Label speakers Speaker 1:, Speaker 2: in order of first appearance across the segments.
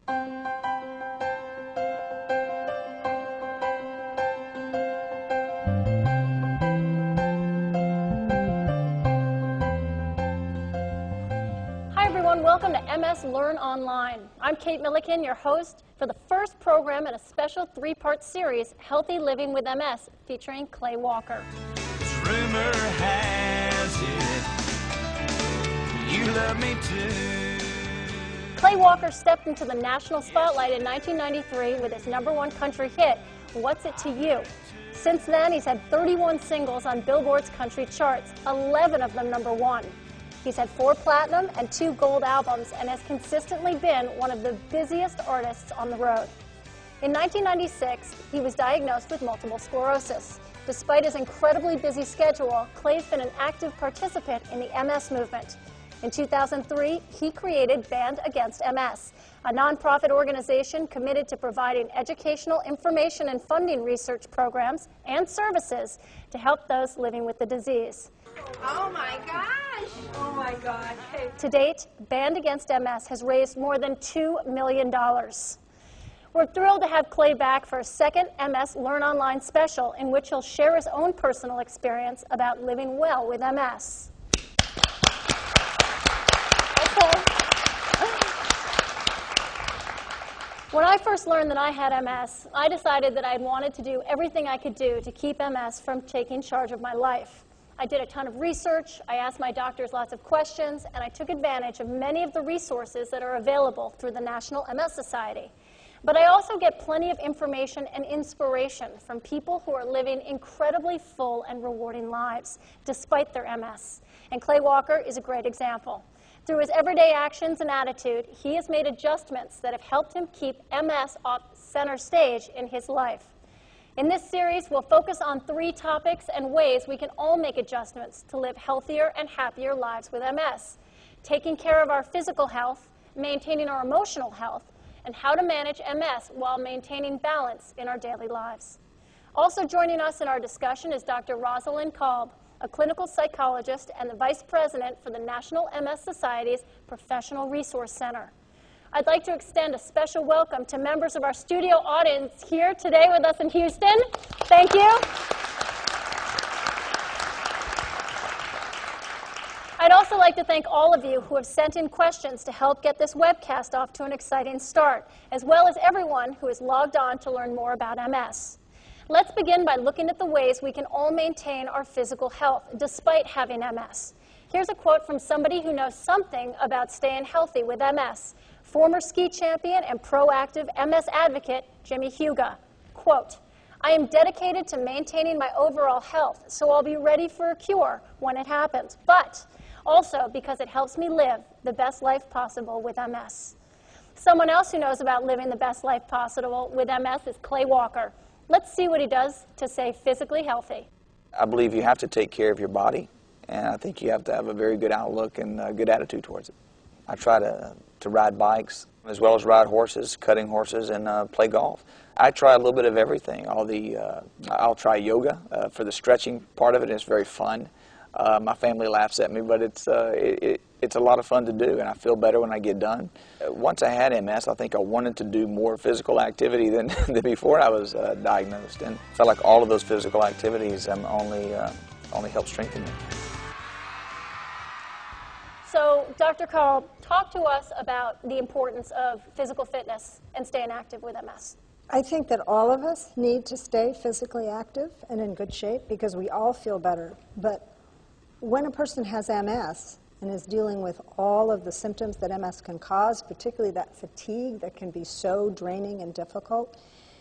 Speaker 1: Hi everyone, welcome to MS Learn Online. I'm Kate Milliken, your host for the first program in a special three-part series, Healthy Living with MS, featuring Clay Walker.
Speaker 2: Rumor has it, you love me too.
Speaker 1: Clay Walker stepped into the national spotlight in 1993 with his #1 country hit, What's It to You? Since then, he's had 31 singles on Billboard's country charts, 11 of them #1. He's had 4 platinum and 2 gold albums and has consistently been one of the busiest artists on the road. In 1996, he was diagnosed with multiple sclerosis. Despite his incredibly busy schedule, Clay's been an active participant in the MS movement. In 2003, he created Band Against MS, a nonprofit organization committed to providing educational information and funding research programs and services to help those living with the disease.
Speaker 3: Oh my gosh! Oh my God.
Speaker 1: To date, Band Against MS has raised more than $2 million. We're thrilled to have Clay back for a second MS Learn Online special in which he'll share his own personal experience about living well with MS. Okay. When I first learned that I had MS, I decided that I wanted to do everything I could do to keep MS from taking charge of my life. I did a ton of research, I asked my doctors lots of questions, and I took advantage of many of the resources that are available through the National MS Society. But I also get plenty of information and inspiration from people who are living incredibly full and rewarding lives, despite their MS. And Clay Walker is a great example. Through his everyday actions and attitude, he has made adjustments that have helped him keep MS off center stage in his life. In this series, we'll focus on 3 topics and ways we can all make adjustments to live healthier and happier lives with MS. Taking care of our physical health, maintaining our emotional health, and how to manage MS while maintaining balance in our daily lives. Also joining us in our discussion is Dr. Rosalind Kolb, a clinical psychologist and the Vice President for the National MS Society's Professional Resource Center. I'd like to extend a special welcome to members of our studio audience here today with us in Houston. Thank you. I'd also like to thank all of you who have sent in questions to help get this webcast off to an exciting start, as well as everyone who has logged on to learn more about MS. Let's begin by looking at the ways we can all maintain our physical health despite having MS. Here's a quote from somebody who knows something about staying healthy with MS. Former ski champion and proactive MS advocate, Jimmy Huga. Quote, I am dedicated to maintaining my overall health, so I'll be ready for a cure when it happens, but also because it helps me live the best life possible with MS. Someone else who knows about living the best life possible with MS is Clay Walker. Let's see what he does to stay physically healthy.
Speaker 4: I believe you have to take care of your body, and I think you have to have a very good outlook and a good attitude towards it. I try to ride bikes, as well as ride horses, cutting horses, and play golf. I try a little bit of everything. I'll try yoga for the stretching part of it. It's very fun. My family laughs at me, but it's a lot of fun to do, and I feel better when I get done. Once I had MS, I think I wanted to do more physical activity than before I was diagnosed, and I felt like all of those physical activities only help strengthen me.
Speaker 1: So, Dr. Kolb, talk to us about the importance of physical fitness and staying active with MS.
Speaker 5: I think that all of us need to stay physically active and in good shape because we all feel better. But when a person has MS and is dealing with all of the symptoms that MS can cause, particularly that fatigue that can be so draining and difficult,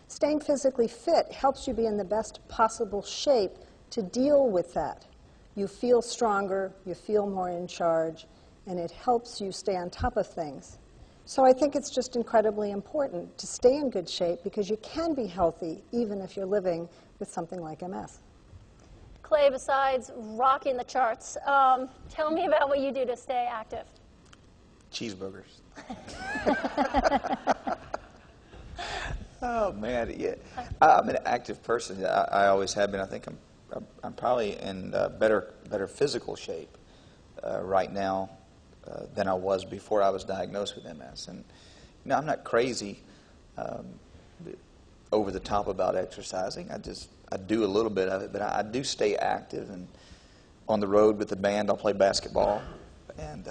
Speaker 5: staying physically fit helps you be in the best possible shape to deal with that. You feel stronger, you feel more in charge, and it helps you stay on top of things. So I think it's just incredibly important to stay in good shape because you can be healthy even if you're living with something like MS.
Speaker 1: Clay, besides rocking the charts, tell me about what you do to stay active.
Speaker 4: Cheeseburgers. Oh man, yeah. I'm an active person. I always have been. I think I'm probably in better physical shape right now than I was before I was diagnosed with MS. And I'm not crazy over the top about exercising. I do a little bit of it, but I do stay active. And on the road with the band, I'll play basketball, and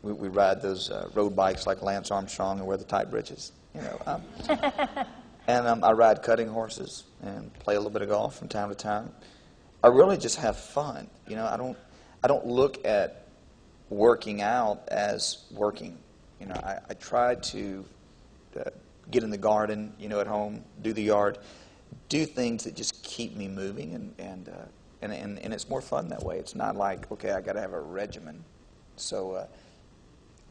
Speaker 4: we ride those road bikes like Lance Armstrong and wear the tight breeches. And I ride cutting horses and play a little bit of golf from time to time. I really just have fun. I don't look at working out as working. I try to get in the garden, at home, do the yard, do things that just keep me moving, and it's more fun that way. It's not like, okay, I got to have a regimen. So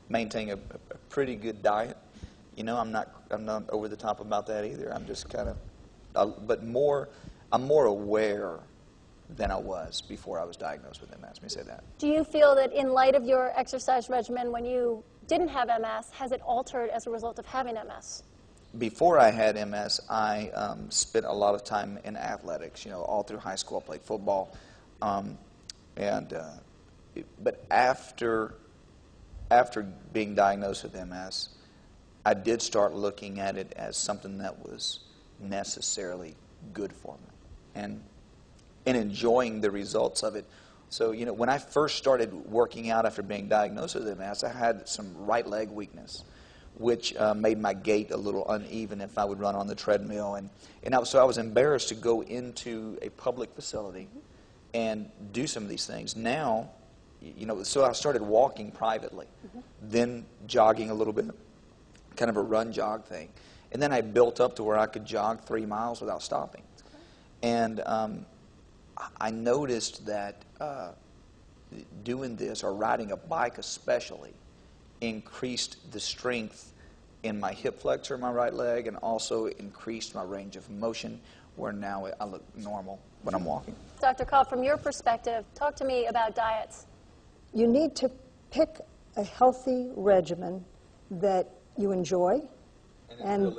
Speaker 4: maintain a pretty good diet. I'm not over the top about that either. I'm just kind of, I'm more aware than I was before I was diagnosed with MS. Let me say that.
Speaker 1: Do you feel that in light of your exercise regimen when you didn't have MS, has it altered as a result of having MS?
Speaker 4: Before I had MS, I spent a lot of time in athletics. All through high school, I played football, but after being diagnosed with MS, I did start looking at it as something that was necessarily good for me, and enjoying the results of it. So, when I first started working out after being diagnosed with MS, I had some right leg weakness, which made my gait a little uneven if I would run on the treadmill. So I was embarrassed to go into a public facility and do some of these things. Now, so I started walking privately, then jogging a little bit, kind of a run-jog thing. And then I built up to where I could jog 3 miles without stopping. And I noticed that doing this, or riding a bike especially, increased the strength in my hip flexor, my right leg, and also increased my range of motion, where now I look normal when I'm walking.
Speaker 1: Dr. Cobb, from your perspective, talk to me about diets.
Speaker 5: You need to pick a healthy regimen that you enjoy and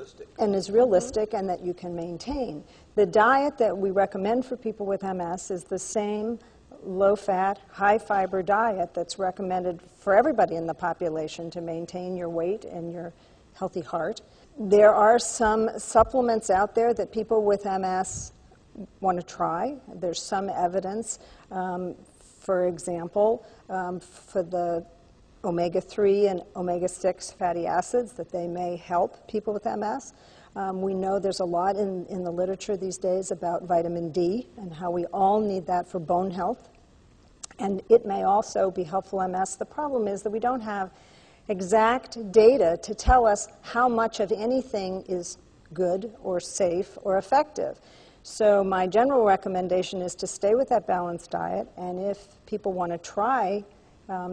Speaker 5: is realistic and that you can maintain. The diet that we recommend for people with MS is the same low-fat, high-fiber diet that's recommended for everybody in the population to maintain your weight and your healthy heart. There are some supplements out there that people with MS want to try. There's some evidence, for example, for the omega-3 and omega-6 fatty acids, that they may help people with MS. We know there's a lot in the literature these days about vitamin D and how we all need that for bone health. And it may also be helpful in MS. The problem is that we don't have exact data to tell us how much of anything is good or safe or effective. So my general recommendation is to stay with that balanced diet, and if people want to try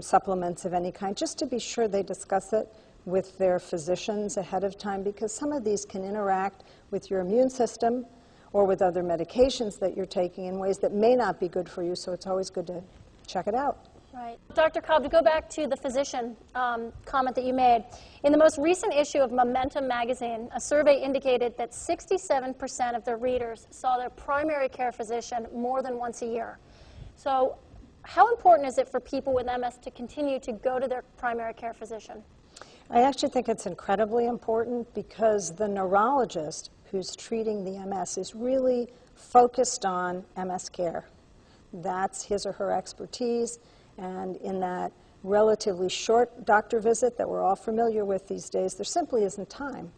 Speaker 5: supplements of any kind, just to be sure they discuss it with their physicians ahead of time, because some of these can interact with your immune system or with other medications that you're taking in ways that may not be good for you, so it's always good to check it out.
Speaker 1: Right. Dr. Cobb, to go back to the physician comment that you made, in the most recent issue of Momentum magazine, a survey indicated that 67% of their readers saw their primary care physician more than once a year. So how important is it for people with MS to continue to go to their primary care physician?
Speaker 5: I actually think it's incredibly important, because the neurologist who's treating the MS is really focused on MS care. That's his or her expertise, and in that relatively short doctor visit that we're all familiar with these days, there simply isn't time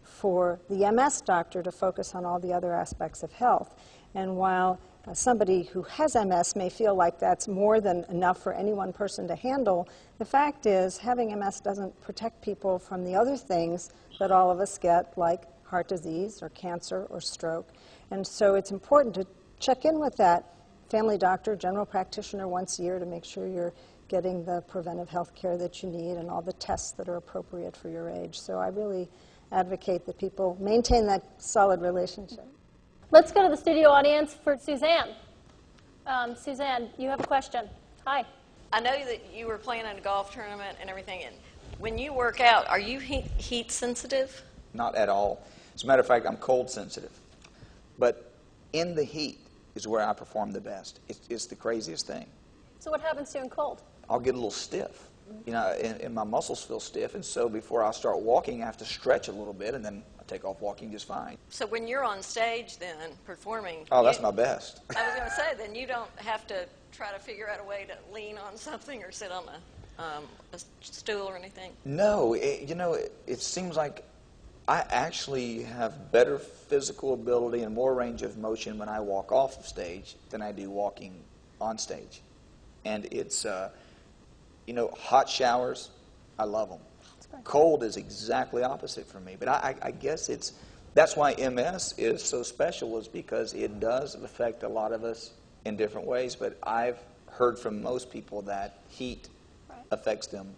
Speaker 5: for the MS doctor to focus on all the other aspects of health. And while somebody who has MS may feel like that's more than enough for any one person to handle, the fact is having MS doesn't protect people from the other things that all of us get, like heart disease or cancer or stroke. And so it's important to check in with that family doctor, general practitioner once a year to make sure you're getting the preventive health care that you need and all the tests that are appropriate for your age. So I really advocate that people maintain that solid relationship.
Speaker 1: Let's go to the studio audience for Suzanne. Suzanne, you have a question. Hi.
Speaker 6: I know that you were playing in a golf tournament and everything, and when you work out, are you heat sensitive?
Speaker 4: Not at all. As a matter of fact, I'm cold sensitive. But in the heat is where I perform the best. It's the craziest thing.
Speaker 1: So what happens to you in cold?
Speaker 4: I'll get a little stiff. you know, and my muscles feel stiff, and so before I start walking, I have to stretch a little bit, and then I take off walking just fine.
Speaker 6: So when you're on stage then, performing...
Speaker 4: Oh, that's my best.
Speaker 6: I was going to say, then you don't have to try to figure out a way to lean on something or sit on a stool or anything?
Speaker 4: No, you know, it seems like I actually have better physical ability and more range of motion when I walk off of stage than I do walking on stage. And it's, you know, hot showers, I love them. Cold is exactly opposite for me. But I guess that's why MS is so special, is because it does affect a lot of us in different ways. But I've heard from most people that heat affects them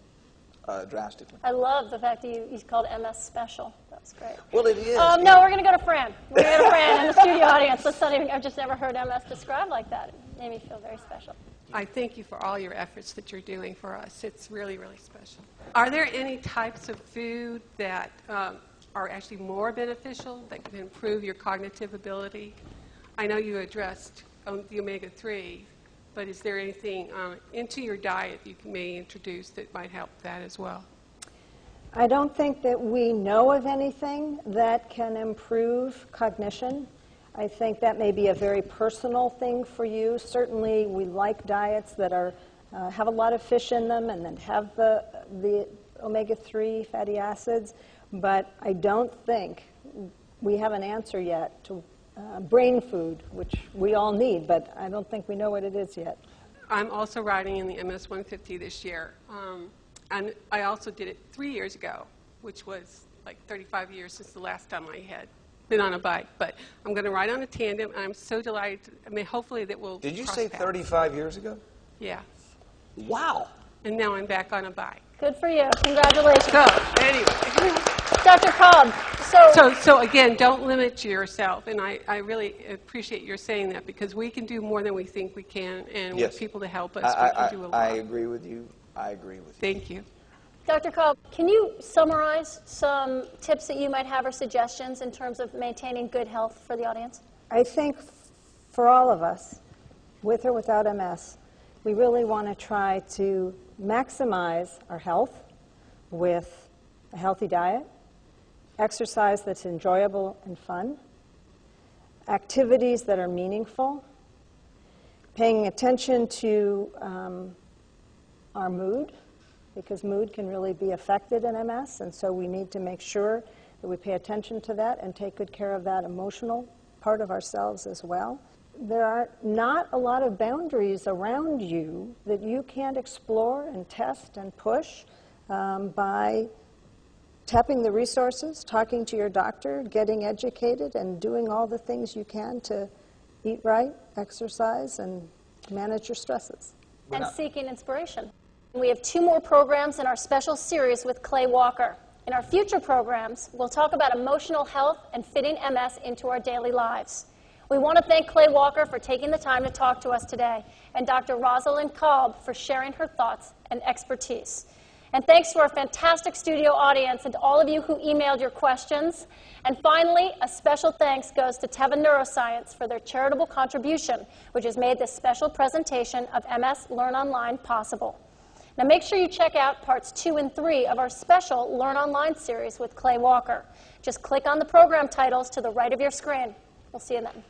Speaker 4: drastically.
Speaker 1: I love the fact that you called MS special. That's great.
Speaker 4: Well, it is.
Speaker 1: No, we're going to go to Fran. We're going to go to Fran in the studio audience. I've just never heard MS described like that. It made me feel very special.
Speaker 7: I thank you for all your efforts that you're doing for us. It's really, really special. Are there any types of food that are actually more beneficial, that can improve your cognitive ability? I know you addressed the omega-3, but is there anything into your diet you may introduce that might help that as well?
Speaker 5: I don't think that we know of anything that can improve cognition. I think that may be a very personal thing for you. Certainly, we like diets that have a lot of fish in them and then have the omega-3 fatty acids, but I don't think we have an answer yet to brain food, which we all need, but I don't think we know what it is yet.
Speaker 7: I'm also riding in the MS 150 this year, and I also did it 3 years ago, which was like 35 years since the last time I had been on a bike. But I'm going to ride on a tandem, and I'm so delighted. I mean, hopefully that will.
Speaker 4: Did you say 35 years ago?
Speaker 7: Yeah.
Speaker 4: Wow.
Speaker 7: And now I'm back on a bike.
Speaker 1: Good for you. Congratulations.
Speaker 7: So, anyway.
Speaker 1: Dr. Cobb,
Speaker 7: So again, don't limit yourself, and I really appreciate your saying that, because we can do more than we think we can, and
Speaker 4: Yes.
Speaker 7: with people to help us, we can do a lot.
Speaker 4: I agree with you. I agree with you.
Speaker 7: Thank you.
Speaker 1: Dr. Cobb, can you summarize some tips that you might have or suggestions in terms of maintaining good health for the audience?
Speaker 5: I think for all of us, with or without MS, we really want to try to maximize our health with a healthy diet, exercise that's enjoyable and fun, activities that are meaningful, paying attention to our mood, because mood can really be affected in MS, and so we need to make sure that we pay attention to that and take good care of that emotional part of ourselves as well. There are not a lot of boundaries around you that you can't explore and test and push by tapping the resources, talking to your doctor, getting educated, and doing all the things you can to eat right, exercise, and manage your stresses.
Speaker 1: And seeking inspiration. We have 2 more programs in our special series with Clay Walker. In our future programs, we'll talk about emotional health and fitting MS into our daily lives. We want to thank Clay Walker for taking the time to talk to us today, and Dr. Rosalind Cobb for sharing her thoughts and expertise. And thanks to our fantastic studio audience and to all of you who emailed your questions. And finally, a special thanks goes to Teva Neuroscience for their charitable contribution, which has made this special presentation of MS Learn Online possible. Now make sure you check out parts 2 and 3 of our special Learn Online series with Clay Walker. Just click on the program titles to the right of your screen. We'll see you then.